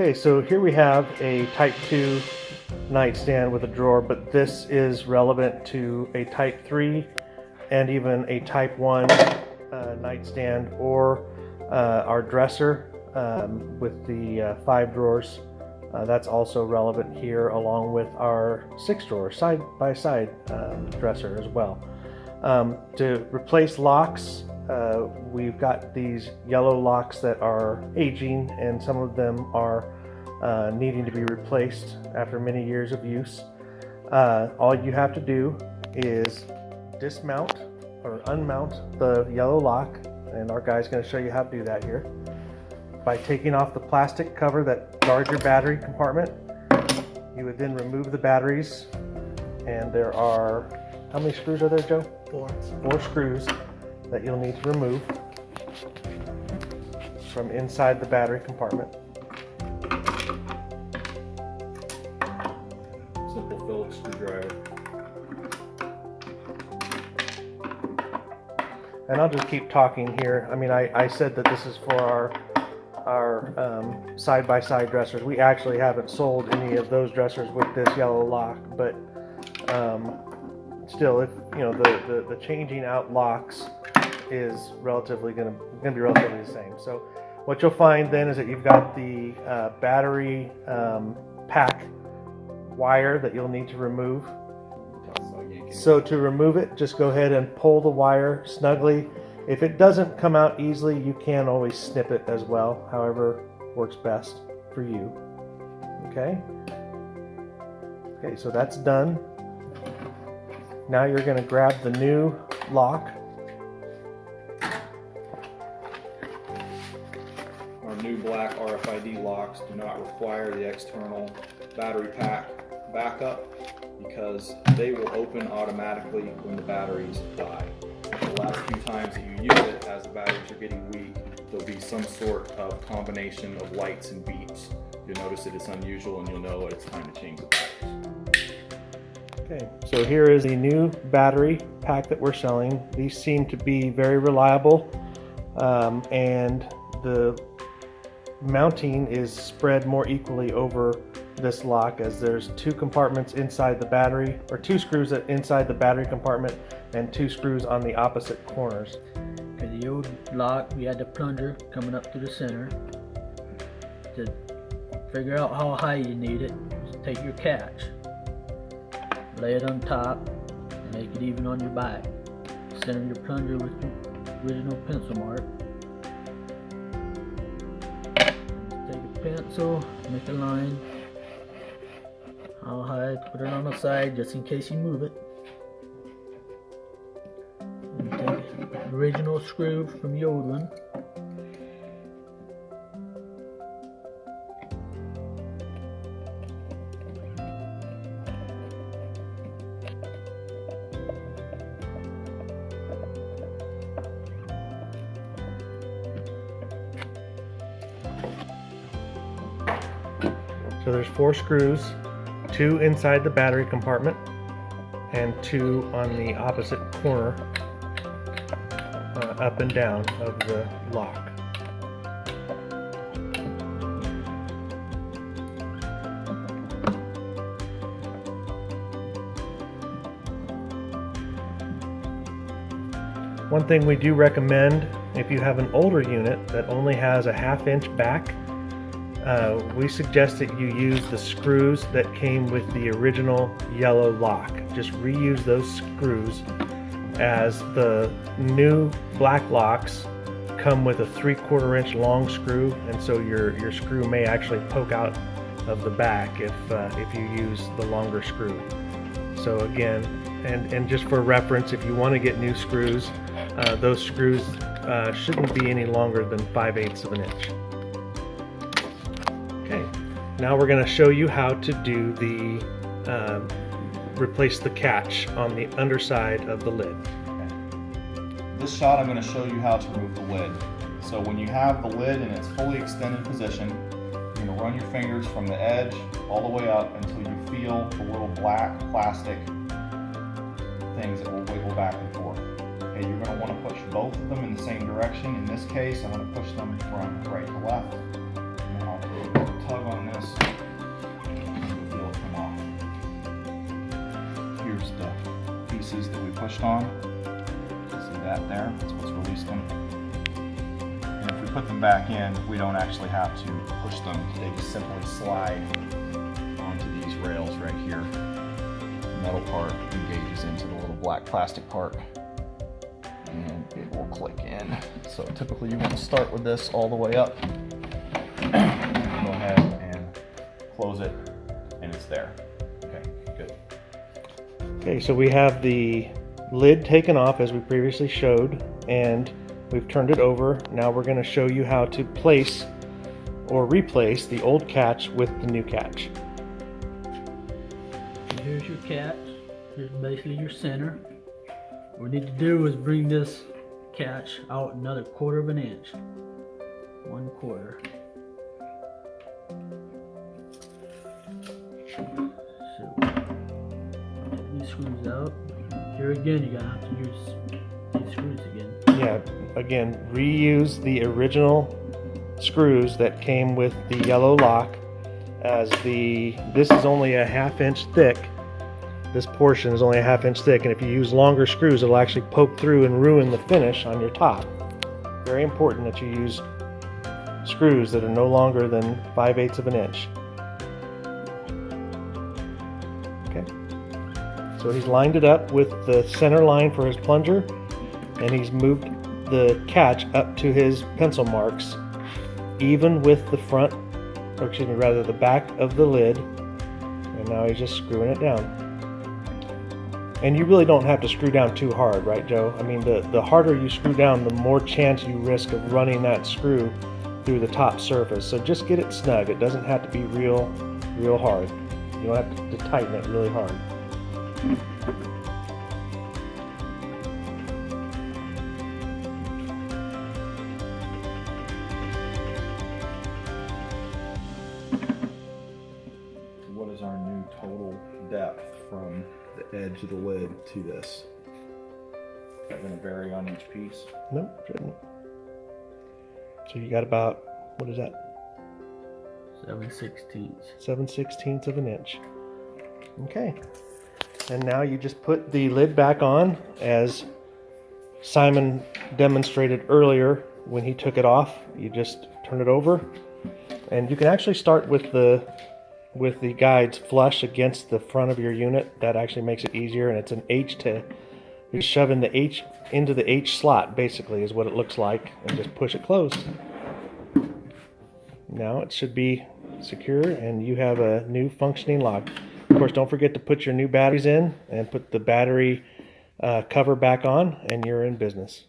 Okay, so here we have a Type 2 nightstand with a drawer, but this is relevant to a Type 3 and even a Type 1 nightstand, or our dresser with the 5 drawers. That's also relevant here, along with our 6 drawer side-by-side dresser as well. To replace locks, we've got these yellow locks that are aging, and some of them are needing to be replaced after many years of use. All you have to do is dismount or unmount the yellow lock, and our guy's going to show you how to do that here by taking off the plastic cover that guards your battery compartment. You would then remove the batteries, and there are, how many screws are there, Joe? 4 screws that you'll need to remove from inside the battery compartment. Simple Phillips screwdriver. And I'll just keep talking here. I mean, I said that this is for our side-by-side dressers. We actually haven't sold any of those dressers with this yellow lock, but still, if you know, the changing out locks is relatively going to be relatively the same. So what you'll find then is that you've got the battery pack wire that you'll need to remove. So to remove it, just go ahead and pull the wire snugly. If it doesn't come out easily, you can always snip it as well, however works best for you. Okay, so that's done. Now you're going to grab the new lock. Our new black RFID locks do not require the external battery pack backup, because they will open automatically when the batteries die. The last few times that you use it, as the batteries are getting weak, there'll be some sort of combination of lights and beeps. You'll notice that it's unusual, and you'll know it's time to change the batteries. Okay, so here is the new battery pack that we're selling. These seem to be very reliable, and the mounting is spread more equally over this lock, as there's 2 compartments inside the battery, or 2 screws inside the battery compartment and 2 screws on the opposite corners. Okay, the old lock, we had the plunger coming up to the center. To figure out how high you need it, just take your catch, lay it on top, and make it even on your back. Center your plunger with your original pencil mark. Take a pencil, make a line. How high, put it on the side just in case you move it. And take the original screw from the old one. So there's 4 screws, 2 inside the battery compartment and 2 on the opposite corner, up and down of the lock. One thing we do recommend, if you have an older unit that only has a 1/2 inch back, we suggest that you use the screws that came with the original yellow lock. Just reuse those screws, as the new black locks come with a 3/4 inch long screw, and so your screw may actually poke out of the back if you use the longer screw. So again, and just for reference, if you want to get new screws, those screws shouldn't be any longer than 5/8 of an inch. Okay, now we're going to show you how to do the replace the catch on the underside of the lid. This shot, I'm going to show you how to remove the lid. So when you have the lid in its fully extended position, you're going to run your fingers from the edge all the way up until you feel the little black plastic things that will wiggle back and forth. Okay, you're going to want to push both of them in the same direction. In this case, I'm going to push them from right to left. And then I'll tug on this, it'll come off. Here's the pieces that we pushed on. See that there? That's what's released them. And if we put them back in, we don't actually have to push them. They just simply slide onto these rails right here. The metal part engages into the little black plastic part, and it will click in. So typically you want to start with this all the way up. Go ahead and close it, and it's there. Okay, good. Okay, so we have the lid taken off as we previously showed, and we've turned it over. Now we're going to show you how to place or replace the old catch with the new catch. Here's your catch. Here's basically your center. What we need to do is bring this catch out another 1/4 of an inch. 1/4. So get these screws out. Here again, you're gonna have to use these screws again. Yeah, again, reuse the original screws that came with the yellow lock, as this is only a 1/2 inch thick. This portion is only a 1/2 inch thick, and if you use longer screws, it'll actually poke through and ruin the finish on your top. Very important that you use screws that are no longer than 5/8 of an inch. Okay, so he's lined it up with the center line for his plunger, and he's moved the catch up to his pencil marks, even with the front, or excuse me, rather the back of the lid, and now he's just screwing it down. And you really don't have to screw down too hard, right, Joe? I mean, the harder you screw down, the more chance you risk of running that screw through the top surface. So just get it snug. It doesn't have to be real hard. You don't have to tighten it really hard. What is our new total depth from the edge of the lid to this? Is that going to vary on each piece? Nope, shouldn't. So you got about, what is that? 7/16. 7/16 of an inch. Okay. And now you just put the lid back on, as Simon demonstrated earlier when he took it off. You just turn it over, and you can actually start with the guides flush against the front of your unit. That actually makes it easier, and it's an H to, you're shoving the H into the H slot, basically, is what it looks like, and just push it closed. Now it should be secure, and you have a new functioning lock. Of course, don't forget to put your new batteries in and put the battery cover back on, and you're in business.